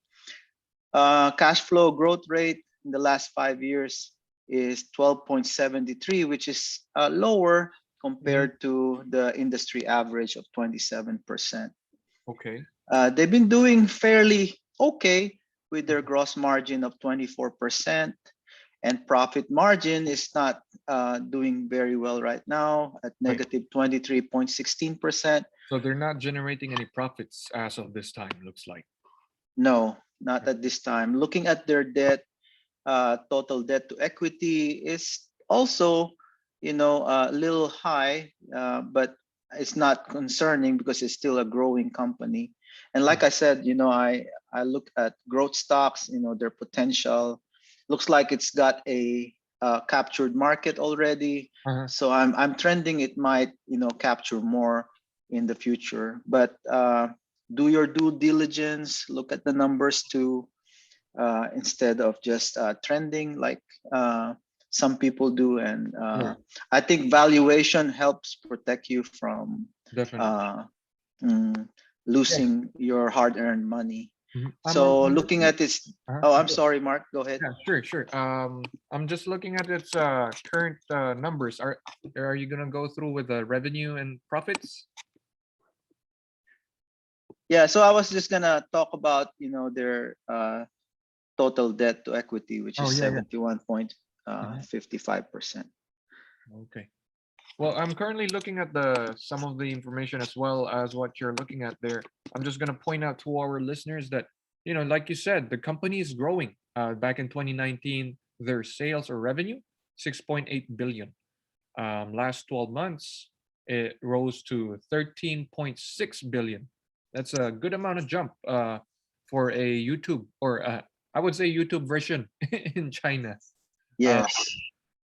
Cash flow growth rate in the last 5 years is 12.73, which is lower Mhm. compared to the industry average of 27%. Okay. They've been doing fairly okay with their gross margin of 24%, and profit margin is not doing very well right now at Right. negative 23.16%. So they're not generating any profits as of this time, looks like. No, not at this time. Looking at their debt, total debt to equity is also, a little high, but it's not concerning because it's still a growing company. And like I said, I look at growth stocks, their potential looks like it's got a captured market already. Uh-huh. So I'm trending it might, capture more in the future. But do your due diligence, look at the numbers too, instead of just trending like some people do. And Right. I think valuation helps protect you from Definitely. uh, mm, Yes. losing your hard-earned money. Mhm. So I'm looking looking. at this, Uh-huh. oh, I'm sorry, Mark, go ahead. Yeah, sure, sure. I'm just looking at its current numbers. Are you gonna go through with the revenue and profits? Yeah, so I was just gonna talk about their total debt to equity, which Oh is yeah, yeah. Mhm. 71.55%. Okay. Well, I'm currently looking at the some of the information as well as what you're looking at there. I'm just gonna point out to our listeners that, like you said, the company is growing. Back in 2019, their sales or revenue 6.8 billion. Last 12 months, it rose to 13.6 billion. That's a good amount of jump for a YouTube, or I would say YouTube version in China. Uh, Yes.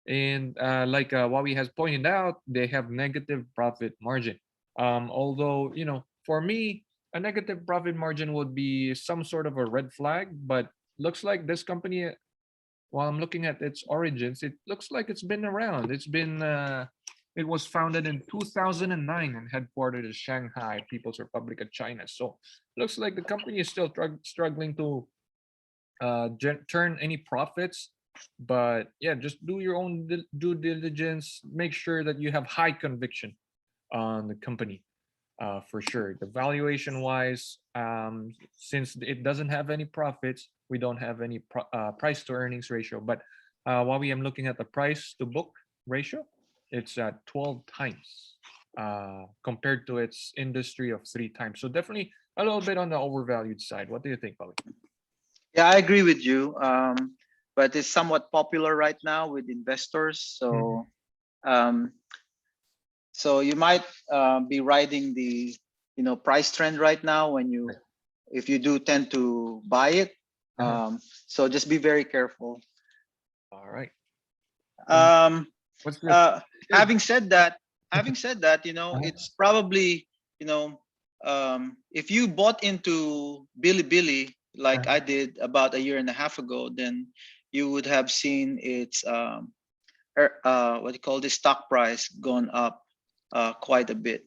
and like Huawei has pointed out, they have negative profit margin. Although, for me, a negative profit margin would be some sort of a red flag, but looks like this company, while I'm looking at its origins, it looks like it's been around. It was founded in 2009 and headquartered in Shanghai, People's Republic of China. So looks like the company is still struggling to turn any profits. But yeah, just do your own due diligence. Make sure that you have high conviction on the company, for sure. The valuation wise, since it doesn't have any profits, we don't have any price to earnings ratio. But while we am looking at the price to book ratio, it's at 12 times compared to its industry of 3 times. So definitely a little bit on the overvalued side. What do you think, Bobby? Yeah, I agree with you. But it's somewhat popular right now with investors. Mhm. Um, so you might be riding the price trend right now when Right. if you do tend to buy it. Uh-huh. So just be very careful. All right. And Um, what's this? uh, Good. having said that, Uh-huh. it's probably if you bought into Bilibili like Uh-huh. I did about a year and a half ago, then you would have seen its what do you call this, stock price gone up quite a bit.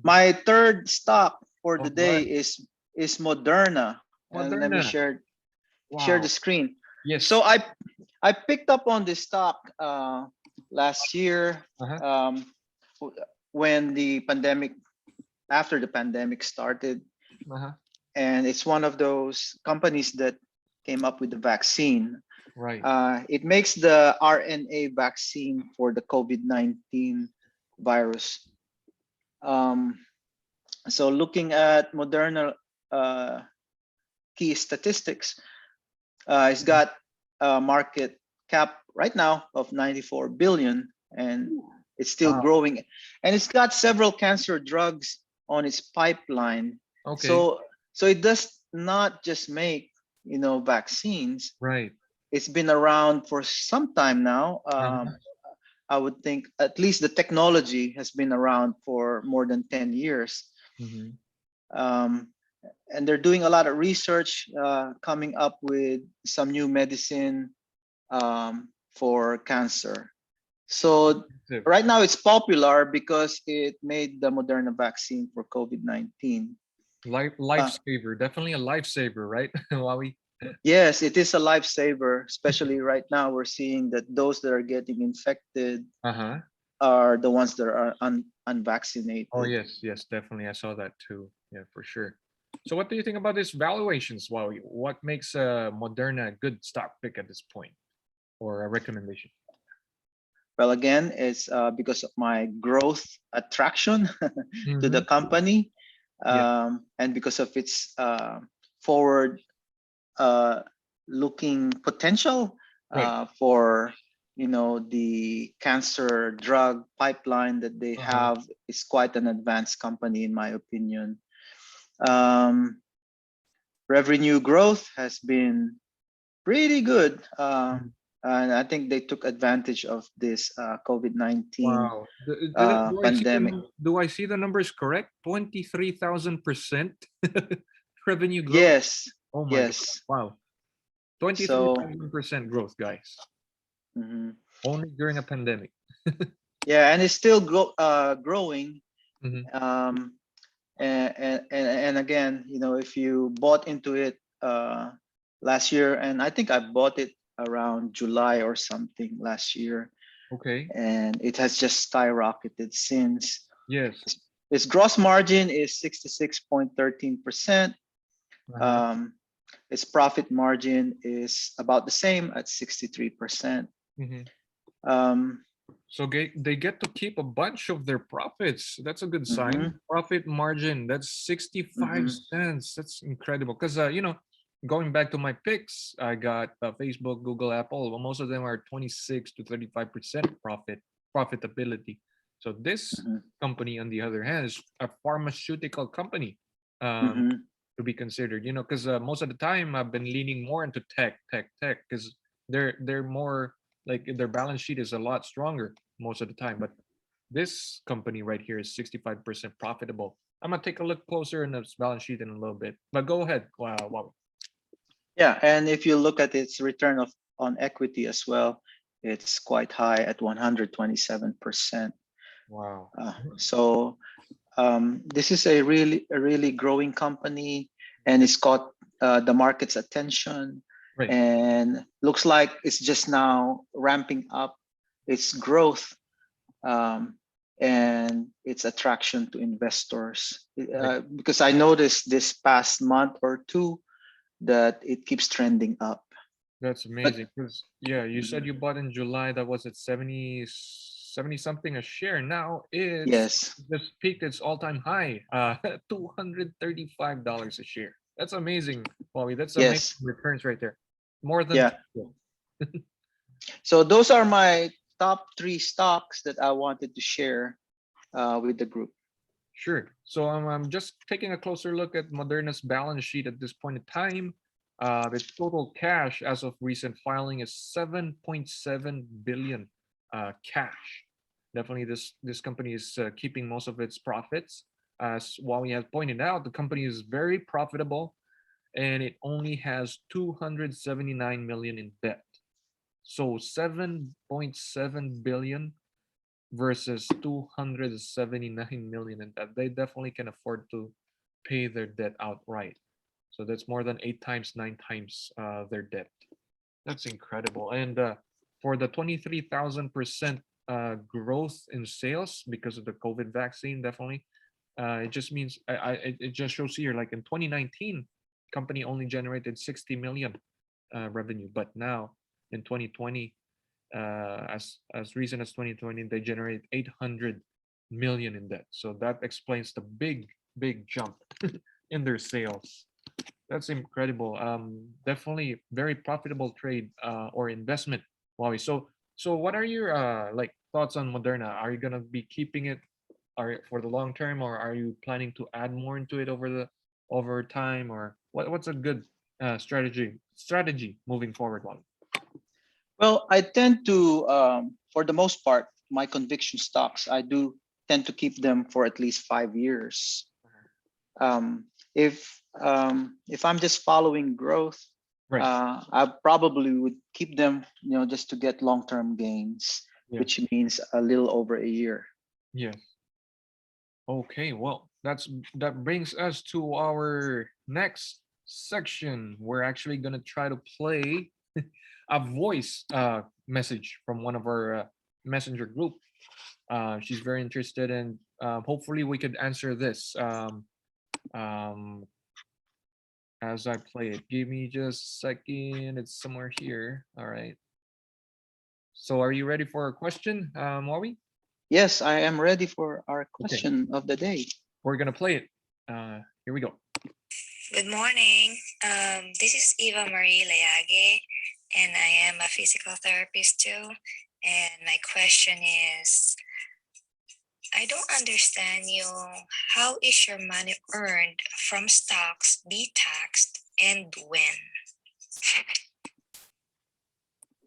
My third stock for the All day right. is Moderna, and let me Moderna. share the Wow. screen. Yes. So I picked up on this stock last year, Uh-huh. um, when the pandemic after the pandemic started, Uh-huh. and it's one of those companies that came up with the vaccine. Right. It makes the RNA vaccine for the COVID-19 virus. Um, so looking at Moderna uh, key statistics, it's got a market cap right now of 94 billion, and it's still Wow. growing, and it's got several cancer drugs on its pipeline. Okay. So it does not just make, vaccines. Right. It's been around for some time now. Uh-huh. I would think at least the technology has been around for more than 10 years. Hmm. Um, and they're doing a lot of research, coming up with some new medicine, for cancer. So right now it's popular because it made the Moderna vaccine for COVID-19. Uh, Lifesaver, definitely a lifesaver, right? Wowie. yes, it is a lifesaver, especially right now. We're seeing that those that are getting infected Uh-huh. are the ones that are Oh unvaccinated. yes, yes, definitely. I saw that too. Yeah, for sure. So what do you think about these valuations, Wowie? What makes Moderna a good stock pick at this point or a recommendation? Well, again, it's because of my growth attraction to the Mm-hmm. company, Yeah, and because of its forward uh, looking potential, right. for the cancer drug pipeline that they Uh-huh. have is quite an advanced company in my opinion. Um, Revenue growth has been pretty good. Mhm. And I think they took advantage of this COVID-19 Wow. Do I see pandemic. do I see the numbers correct? 23,000% revenue growth. Yes, Oh my God. yes. Wow. So, 23,000% growth, guys. mhm. Only during a pandemic. Yeah, and it's still growing. Hmm. Um, and again, if you bought into it last year, and I think I bought it around July or something last year, Okay. and it has just skyrocketed since. Yes. Its gross margin is 66.13%. Uh-huh. Um, its profit margin is about the same at 63%. Hmm. Um, So they get to keep a bunch of their profits. That's a good sign. mhm, Profit margin, that's 65 mhm, cents. That's incredible. Because, going back to my picks, I got Facebook, Google, Apple. Well, most of them are 26 to 35% profitability. So this mhm, company, on the other hand, is a pharmaceutical company, um, mhm, to be considered. Because most of the time I've been leaning more into tech, because they're more like their balance sheet is a lot stronger most of the time. But this company right here is 65% profitable. I'm gonna take a look closer in its balance sheet in a little bit. But go ahead. Wow. Yeah, and if you look at its return on equity as well, it's quite high at 127%. Wow. So, this is a really growing company, and Yeah. it's got the market's attention, Right. and looks like it's just now ramping up its growth, um, and its attraction to investors. Right. Because I noticed this past month or two that it keeps trending up. That's But amazing. Because yeah, you said mhm, you bought in July. That was at 70 something a share. Now it's yes, just peaked its all-time high. $235 a share. That's amazing, Bobby. That's amazing yes, returns right there. More than yeah. triple. So those are my top three stocks that I wanted to share with the group. Sure. So I'm just taking a closer look at Moderna's balance sheet at this point in time. The total cash as of recent filing is 7.7 billion cash. Definitely, this company is keeping most of its profits. As Wally has pointed out, the company is very profitable, and it only has 279 million in debt. So 7.7 billion versus 279 million in debt. They definitely can afford to pay their debt outright. So that's more than 8 times, 9 times their debt. That's incredible. And for the 23,000% growth in sales because of the COVID vaccine, definitely, it just means it just shows here like in 2019, company only generated 60 million revenue, but now in 2020, as recent as 2020, they generated 800 million in debt. So that explains the big jump in their sales. That's incredible. Definitely very profitable trade or investment Wow. So what are your like thoughts on Moderna? Are you gonna be keeping it for the long term, or are you planning to add more into it over time, or what's a good strategy moving forward, Wally? Well, I tend to, for the most part, my conviction stocks, I do tend to keep them for at least 5 years. If I'm just following growth, Right. I probably would keep them, just to get long-term gains, Yeah. which means a little over a year. Yeah. Okay, well, that brings us to our next section. We're actually gonna try to play a voice message from one of our messenger group. She's very interested, and hopefully we could answer this um, as I play it. Give me just a second. It's somewhere here. All right. So, are you ready for a question, Maui? Yes, I am ready for our Okay, question of the day. we're gonna play it. Here we go. Good morning. This is Eva Marie Leage, and I am a physical therapist too. And my question is, I don't understand you. How is your money earned from stocks be taxed and when?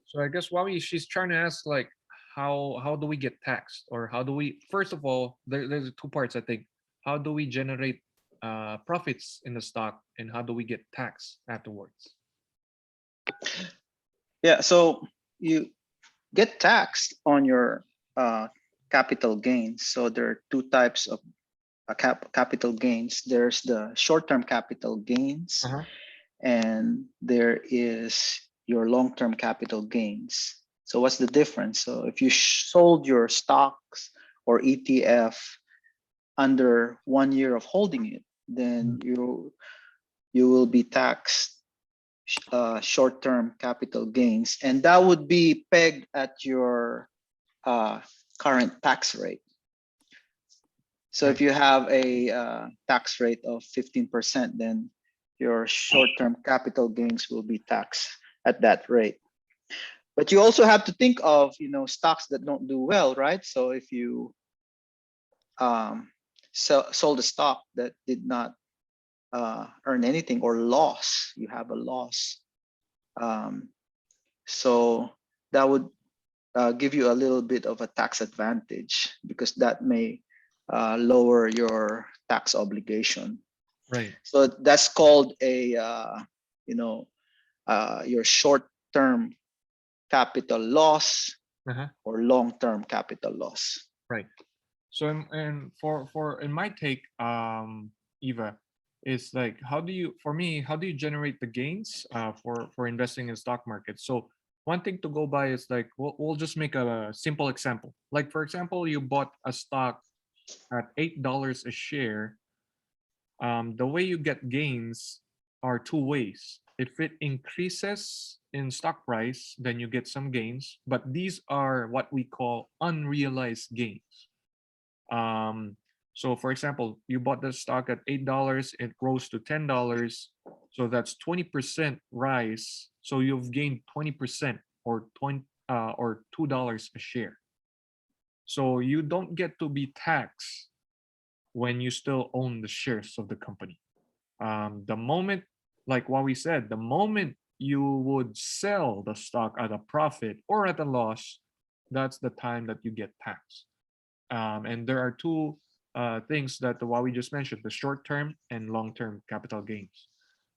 So I guess Wawi, she's trying to ask like how do we get taxed, or how do we, first of all, there's two parts I think. How do we generate profits in the stock, and how do we get taxed afterwards? Yeah, so you get taxed on your capital gains. So there are two types of capital gains. There's the short-term capital gains, Uh-huh. and there is your long-term capital gains. So what's the difference? So if you sold your stocks or ETF under 1 year of holding it, then you will be taxed short-term capital gains, and that would be pegged at your current tax rate. So Right. if you have a tax rate of 15%, then your short-term capital gains will be taxed at that rate. But you also have to think of, stocks that don't do well, right? So if you sold a stock that did not earn anything or loss, you have a loss. Um, so that would give you a little bit of a tax advantage, because that may lower your tax obligation. Right. So that's called a you know your short-term capital loss Uh-huh. or long-term capital loss. Right. So and for in my take, Eva, is like how do you, for me, how do you generate the gains for investing in stock market? So one thing to go by is like we'll just make a simple example. Like for example, you bought a stock at $8 a share. The way you get gains are two ways. If it increases in stock price, then you get some gains, but these are what we call unrealized gains. um, so for example, you bought the stock at $8, it grows to $10. So that's 20% rise. So you've gained 20% or 20 or $2 a share. So you don't get to be taxed when you still own the shares of the company. The moment, like what we said, the moment you would sell the stock at a profit or at a loss, that's the time that you get taxed. And there are two things that the Huawei just mentioned: the short-term and long-term capital gains.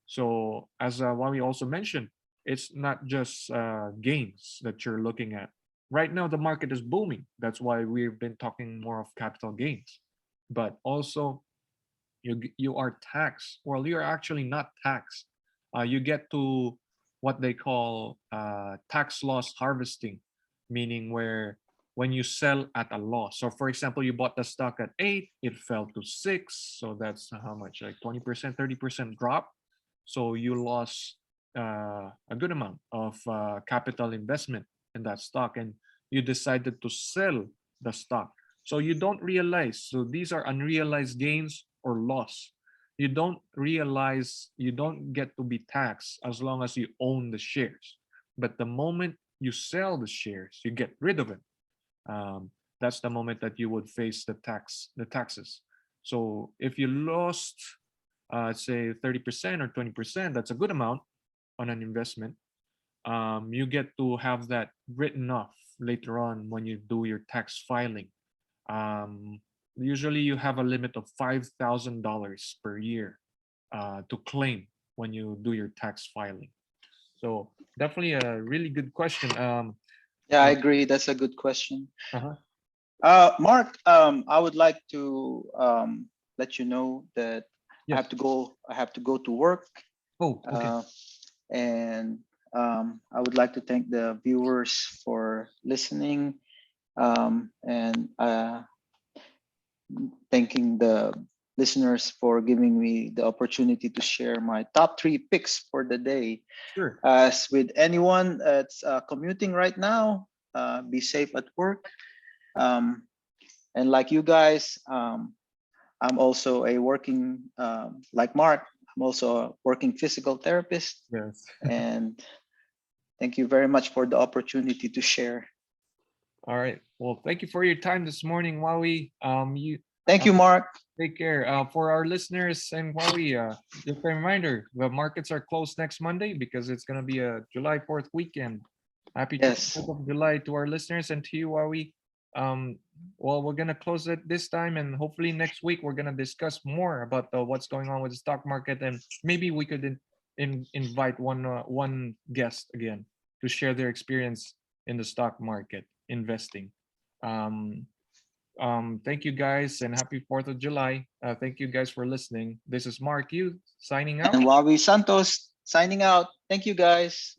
So as Huawei also mentioned, it's not just gains that you're looking at. Right now, the market is booming. That's why we've been talking more of capital gains. But also, you are taxed. Well, you're actually not taxed. You get to what they call tax loss harvesting, meaning where when you sell at a loss. So, for example, you bought the stock at 8, it fell to 6. So that's how much, like 20%, 30% drop. So you lost a good amount of capital investment in that stock, and you decided to sell the stock. So you don't realize. So these are unrealized gains or loss. You don't realize, you don't get to be taxed as long as you own the shares. But the moment you sell the shares, you get rid of it, that's the moment that you would face the taxes. So if you lost, say 30% or 20%, that's a good amount on an investment. You get to have that written off later on when you do your tax filing. Um, Usually you have a limit of $5,000 per year to claim when you do your tax filing. So definitely a really good question. Yeah, I agree. That's a good question. Uh-huh. Mark, I would like to let you know that I Yes. have to go. I have to go to work, Oh, okay. and I would like to thank the viewers for listening, and thanking the listeners for giving me the opportunity to share my top 3 picks for the day. Sure. As with anyone that's commuting right now, be safe at work. Um, and like you guys, I'm also a working, like Mark, I'm also a working physical therapist. Yes. And thank you very much for the opportunity to share. All right. Well, thank you for your time this morning, Wowie. You Thank you, Mark. take care. For our listeners and Wowie, just a reminder: the markets are closed next Monday because it's gonna be a July 4th weekend. Happy Yes. 4th of July to our listeners and to you, Wowie. Well, we're gonna close it this time, and hopefully next week we're gonna discuss more about what's going on with the stock market, and maybe we could invite one guest again to share their experience in the stock market investing. Um, thank you guys and happy 4th of July. Thank you guys for listening. This is Mark Yu signing out. And Wawi Santos signing out. Thank you, guys.